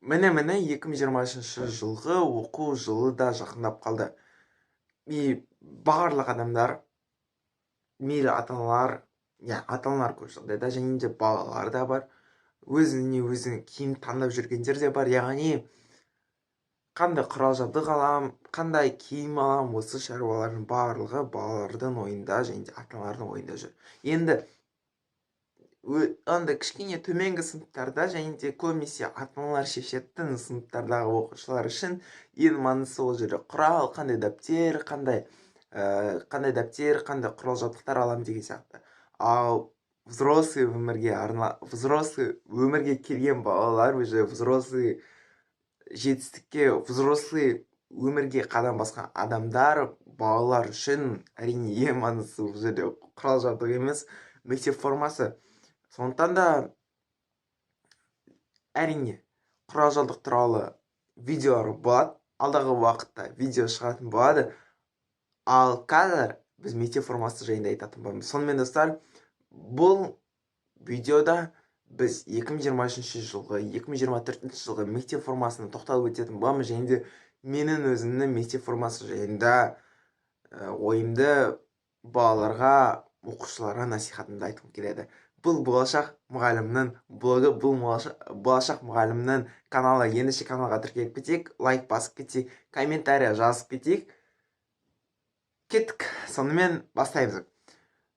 Міне 2023 жылғы оқу жылы да жақындап қалды. Барлық адамдар, мейлі ата-аналар көп жағдайда, және де балалар да бар. Өзіне киім таңдап жүргендер де бар. Яғни қандай құрал жабдық алам, қандай киім алам, осы шаруалардың барлығы балалардың ойында және де ата-аналардың ойында жүр. Енді кішкене төменгі сыныптарда және де көбінесе ата-аналар шешетін сыныптардағы оқушылар үшін ең маңыздысы ол жерде құрал, қандай дәптер, қандай құрал жабдықтар алам деген сияқты. Ал взрослый өмірге келген балалар, уже взрослый жетістікке, взрослый өмірге қадам басқан адамдар, балалар үшін әрине ең маңыздысы бұл жерде құрал жабдық емес, мектеп формасы. Сондықтан да әрине құрал жабдық туралы видеолар болады, алдағы уақытта видео шығатын болады. Ал қазір біз мектеп формасы жайында айтатын боламыз. Сонымен достар, бұл видеода біз 2023 жылғы, 2024 жылғы мектеп формасына тоқталып өтетін боламыз, және де менің өзімнің мектеп формасы жайында ойымды балаларға, оқушыларға насихатымды айтқым келеді. Бұл болашақ мұғалімнің блогы, бұл болашақ мұғалімнің каналы. Ендеше каналға тіркеліп кетейік, лайк басып кетейік, комментария жазып кетейік. Кеттік, сонымен бастаймыз.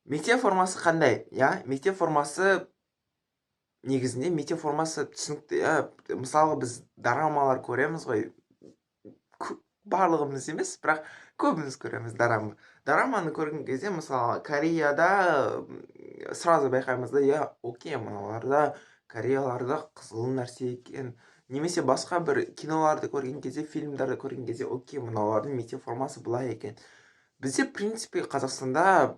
Мектеп формасы қандай? Мектеп формасы негізінде мектеп формасы түсінікті. Мысалы біз дорамалар көреміз ғой, барлығымыз емес, бірақ көбіміз көреміз дораманы көрген кезде, мысалы Кореяда сразу байқаймыз да, окей, мыналарда Кореяларда қызыл нәрсе екен. Немесе басқа бір киноларды көрген кезде, фильмдарды көрген кезде, окей, мыналардың мектеп формасы былай екен. Бізде, в принципе, Қазақстанда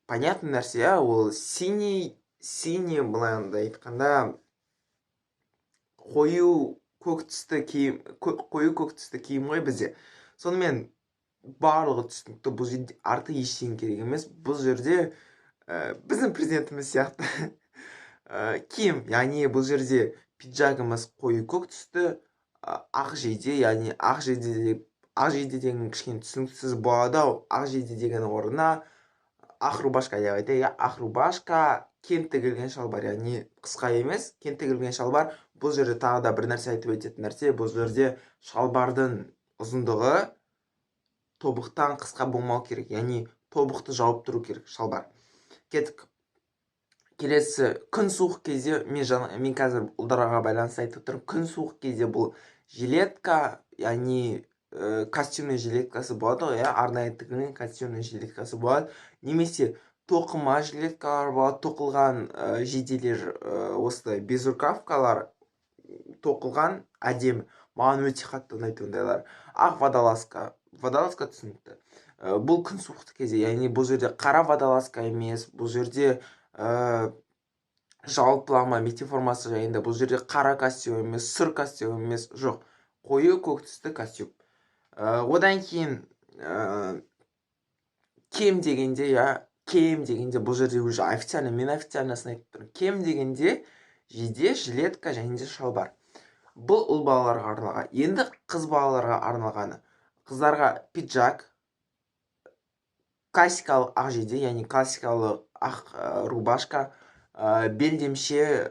понятный нәрсе, ол синий, былайында айтқанда, қою көк түсті киім ғой бізде. Сонымен барлығы түсінікті, бұл жерде арты ештеңе керек емес. Бұл жерде біздің президентіміз сияқты киім, яғни бұл жерде пиджагымыз қою көк түсті, ақ жейде, яғни ақ жейде деген кішкене түсініксіз болады. Ақ жейде деген орнына ақ рубашка деп айтайық. Ақ рубашка, кең тігілген шалбар, яғни қысқа емес, кең тігілген шалбар. Бұл жерде тағы да бір нәрсе айтып өтетін нәрсе, бұл жерде шалбардың ұзындығы тобықтан қысқа болмау керек, яғни тобықты жауып тұру керек шалбар. Кеттік. Келесі, күн суық кезде, мен қазір ұлдарға байланысты айтып тұрмын, күн суық кезде бұл жилетка, яғни костюмный жилеткасы болады ғой, арнайы тігілген костюмный жилеткасы болады. Немесе тоқыма жилеткалар болады, тоқылған жейделер, осылай безрукавкалар тоқылған әдемі. Маған өте қатты ұнайды ондайлар. Ақ водолазка түсінікті. Бұл күн суықты кезде, яғни бұл жерде қара водолазка емес, бұл жерде жалпылама мектеп формасы жайында, бұл жерде қара костюм емес, сұр костюм емес, жоқ, қою көк түсті костюм. Одан кейін кем дегенде бұл жерде уже официально, мен официальнысын айтып тұрмын. Кем дегенде жейде, жилетка және де шалбар. Бұл ұл балаларға арналған. Енді қыз балаларға арналғаны. Қыздарға пиджак, классикалық ақ жейде, яғни классикалық ақ рубашка, белдемше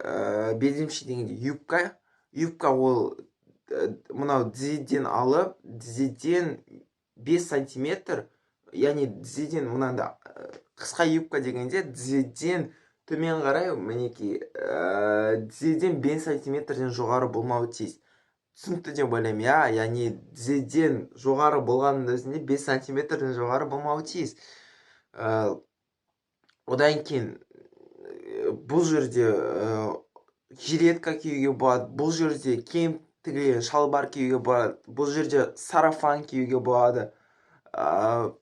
дегенде юбка ол мынау тізеден алып, тізеден 5 сантиметр, яғни тізеден мынанда қысқа юбка дегенде тізеден төмен қарай, мінекей, тізеден 5 сантиметрден жоғары болмауы тиіс. Түсінікті деп ойлаймын, яғни тізеден жоғары болғанның өзінде 5 сантиметрден жоғары болмауы тиіс. Одан кейін бұл жерде жилетка киюге болады, бұл жерде кең тігілген шалбар киюге болады, бұл жерде сарафан киюге болады. В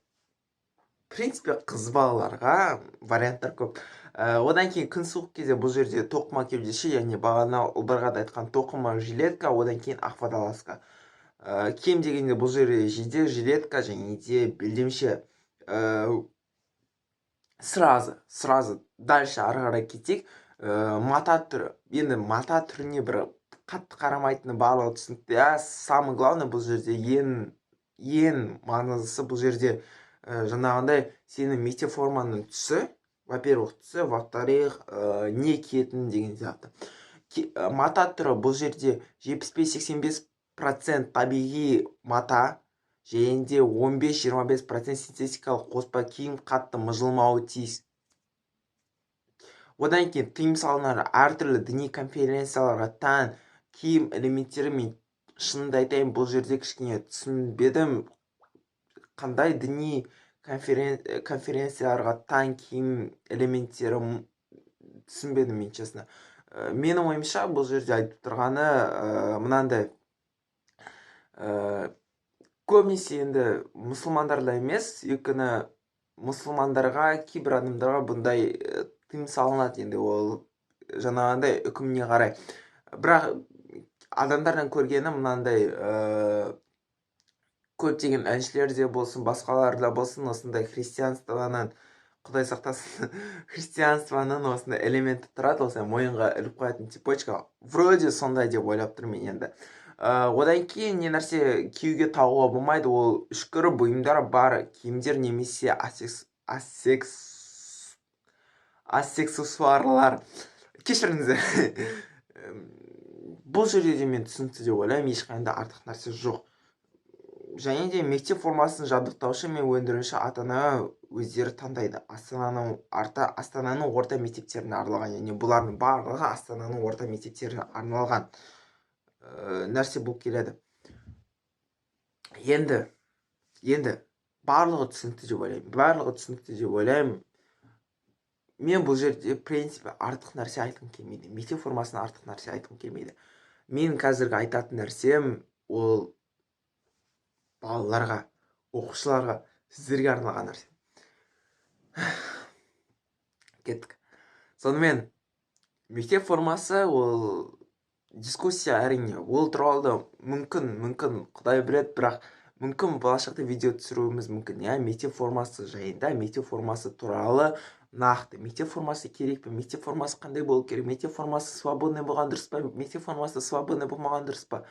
принципе, қыз балаларға варианттар көп. Одан кейін күн суық кезде бұл жерде тоқыма кеудеше, яғни бағана ұлдарға да айтқан тоқыма жилетка, одан кейін ақ водолазка. Кем дегенде бұл жерде жейде жилетка және де белдемше. Сразу дальше ары қарай кетейік. Мата түрі. Енді мата түріне бір қатты қарамайтыны барлығы түсінікті. Самый главный бұл жерде ең маңыздысы бұл жерде жаңағындай сенің мектеп форманың түсі, во-первых түсі, во-вторых не киетінің деген сияқты. Мата түрі бұл жерде 75-85% табиғи мата, және де 15-25% синтетикалық қоспа киім, қатты мыжылмауы тиіс. Одан кейін тыйым салынар әртүрлі діни конференцияларға тән киім элементтері мен шынымды айтайын, бұл жерде кішкене түсінбедім. Қандай діни конференцияларға тән киім элементтері түсінбедім мен, честно. Менің ойымша бұл жерде айтып тұрғаны мынандай, көбінесе енді мұсылмандарда емес, өйткені мұсылмандарға, кейбір адамдарға бұндай тыйым салынады, енді ол жаңағындай үкіміне қарай. Бірақ адамдардан көргенім мынандай, көптеген әншілерде болсын, басқаларда болсын, осындай христианствоның, құдай сақтасын, христианствоның осындай элементі тұрады, осындай мойынға іліп қоятын цепочка. Вроде сондай деп ойлап тұрмын енді. Одан кейін не нәрсе киюге тағуға болмайды, ол үшкірі бұйымдар бар киімдер немесе асексуарлар. Кешіріңіздер. Бұл жерде мен түсінікті деп ойлаймын, ешқандай артық нәрсе жоқ. Және де мектеп формасын жабдықтаушы мен өндіруші ата-ана өздері таңдайды. Астананың орта мектептеріне арналған, яғни бұлардың барлығы Астананың орта мектептеріне арналған нәрсе болып келеді. Енді барлығы түсінікті деп ойлаймын. Мен бұл жерде принципі артық нәрсе айтқым келмейді. Мектеп формасына артық нәрсе айтқым келмейді. Мен қазіргі айтатын нәрсем ол балаларға, оқушыларға, сіздерге арналған нәрсе. Кеттік. Сонымен, мектеп формасы ол дискуссия, әрине. Ол туралы мүмкін Құдай біледі, бірақ мүмкін болашақта видео түсіруіміз мүмкін. Мектеп формасы жайында, мектеп формасы туралы нақты. Мектеп формасы керек пе? Мектеп формасы қандай болу керек? Мектеп формасы свободный болған дұрыс па? Мектеп формасы свободный болмаған дұрыс па?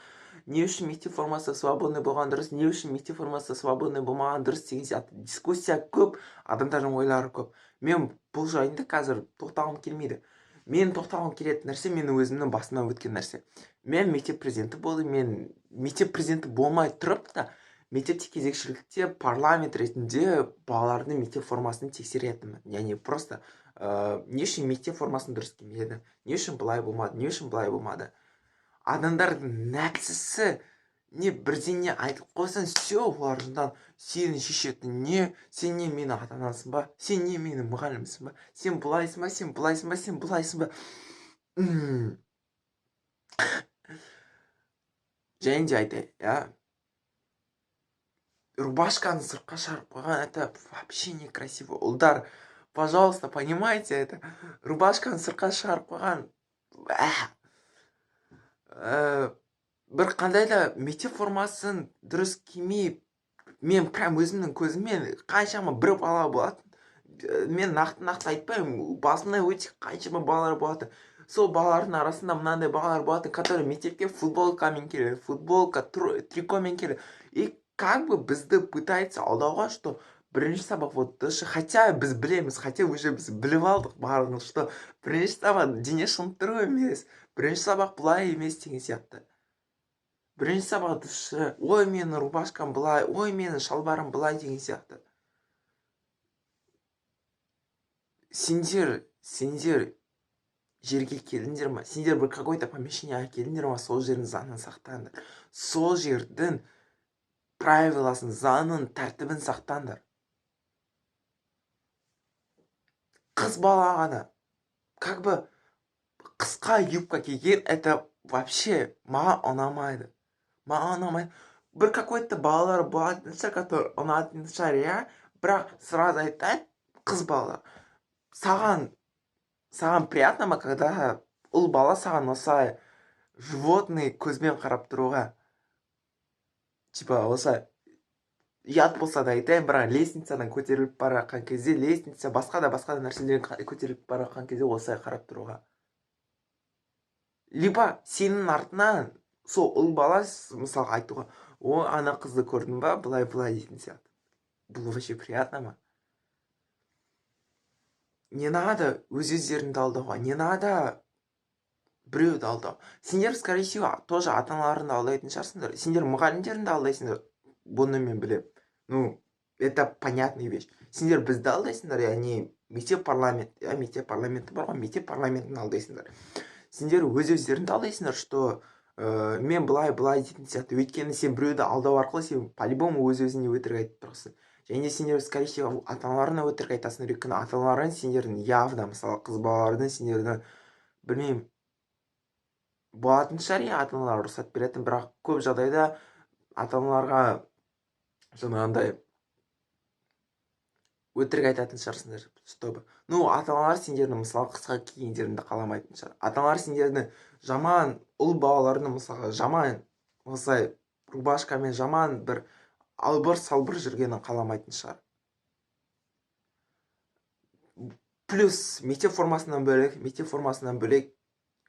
Не үшін мектеп формасы свободный болған дұрыс? Не үшін мектеп формасы свободный болмаған дұрыс деген сияқты дискуссия көп, адамдардың ойлары көп. Мен бұл жайында қазір тоқталғым келмейді. Мен тоқталғым келетін нәрсе менің өзімнің басымнан өткен нәрсе. Мен мектеп президенті болдым. Мен мектеп президенті болмай тұрып та, мектепте кезекшілікте парламент ретінде балалардың мектеп формасын тексеретінмін. Яғни просто не үшін мектеп формасын дұрыс кимеді, не үшін былай болмады. Адамдардың нәпсісі не бірдеңе айтып қойсын, все, олардан сені шешетін не, сен не менің ата-анамсың ба, сен не менің мұғалімсің ба, сен бұлайсың ба, сен бұлайсың ба. Және де айтайын, рубашканы сыртқа шығарып қойған, это вообще некрасиво. Ұлдар, пожалуйста, понимаете это? Рубашканы сыртқа шығарып қойған, бір қандай да мектеп формасын дұрыс кимей, мен прям өзімнің көзіммен қаншама бір бала болады. Мен нақты айтпаймын, басымда өте қаншама балалар болады. Сол балалардың арасында мынандай балалар болады, которые мектепке футболкамен келеді, футболка, трикомен келеді. И как бы бізді пытается алдауға, что бірінші сабақ вот дұрыс, хотя біз білеміз, хотя уже біз біліп алдық барлығын, что бірінші сабақ дене шынықтыру емес, бірінші сабақ бұлай емес деген сияқты. Бірінші сабақ дұрыс, ой менің рубашкам бұлай, ой менің шалбарым бұлай деген сияқты. Сендер жерге келдіңдер ма? Сендер бір какой-то помещениеға келдіңдер ма? Сол жердің заңын сақтаңдар. Сол жердің правиласын, заңын, тәртібін сақтаңдар. Қыз балағана, как бы қысқа юбка киген, это вообще маған ұнамайды. Бір какой-то балалар болады, который ұнайтын шығар, бірақ сразу айтайын, қыз бала. Саған приятно ма, когда ұл бала саған осылай животный көзбен қарап тұруға? Типа осылай ұят болса да айтайын, бірақ лестницадан көтеріліп бара жатқан кезде, лестница басқа да нәрселерден көтеріліп бара жатқан кезде осылай қарап тұруға. либо сенің артынан сол ұл бала мысалға айтуға, о ана қызды көрдің ба былай былай дейтін сияқты. Бұл вообще приятно ма? Не надо өз-өздеріңді алдауға, не надо біреуді алдау. Сендер, скорее всего, тоже ата-аналарыңды алдайтын шығарсыңдар. Сендер мұғалімдеріңді алдайсыңдар. Бұны мен білем. Ну, это понятная вещь. Сендер бізді алдайсыңдар, яғни мектеп парламенті бар ғой, мектеп парламентін алдайсыңдар. Сендер өз-өздеріңді алдайсыңдар, что мен былай дейтін сияқты. Өйткені сен біреуді алдау арқылы сен по-любому өз-өзіңе өтірік айтып тұрсың. Және сендер, скорее всего, ата-аналарыңа өтірік айтасыңдар. Өйткені ата-аналарың сендердің явно, мысалы, қыз балалардың сендердің, білмеймін, болатын шығар, иә, ата-аналар рұқсат беретін, бірақ көп жағдайда ата-аналарға жаңағындай өтірік айтатын шығарсыңдар, чтобы. Ну, ата-аналар сендердің, мысалы, қысқа киімдеріңді қаламайтын шығар. Ата-аналар сендердің жаман ұл балаларының, мысалға, жаман осылай рубашкамен жаман бір албыр-салбыр жүргенін қаламайтын шығар. Плюс мектеп формасынан бөлек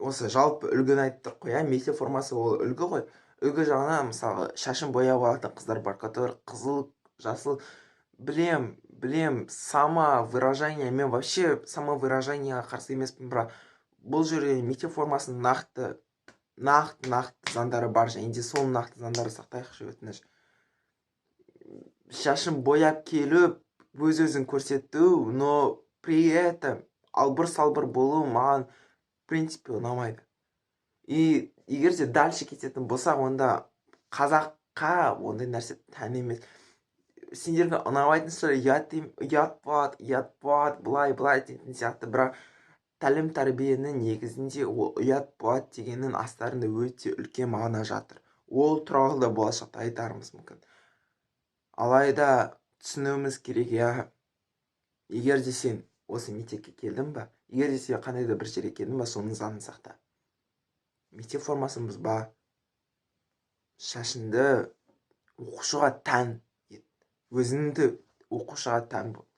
осы жалпы үлгіні айттық қой, иә, мектеп формасы ол үлгі ғой. Үлгі жағынан, мысалы, шашын бояп алатын қыздар бар, который қызыл, жасыл, білем, самовыражение, мен вообще самовыражениеға қарсы емеспін, бірақ бұл жерде мектеп формасының нақты заңдары бар, және де сол нақты заңдарды сақтайықшы, өтініш. Шашын бояп келіп, өз-өзін көрсету, но при этом албыр-салбыр болу маған в принципе ұнамайды. И егер де дальше кететін болсақ, онда қазаққа ондай нәрсе тән емес. Сендерге ұнамайтын шығар, ұят болады, былай дейтін сияқты, бірақ тәлім тәрбиенің негізінде ол ұят болады дегеннің астарында өте үлкен мағына жатыр. Ол туралы да болашақта айтарымыз мүмкін. Алайда түсінуіміз керек, иә, егер де сен осы мектепке келдің ба, егер де сен қандай да бір жерге келдің ба, соның заңын сақта. Мектеп формасын бұзба, шашынды оқушыға тән ет, өзіңді оқушыға тән бол.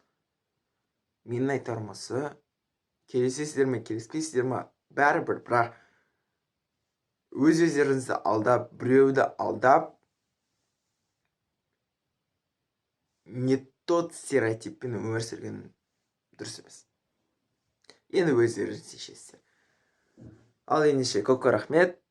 Менің айтарым осы, келісесіздер ме, келіспейсіздер ме, бәрібір, бірақ өз-өздеріңізді алдап, біреуді алдап, не тот стереотиппен өмір сүрген дұрыс емес. Енді өздеріңіз шешесіздер. Ал ендеше көп рахмет.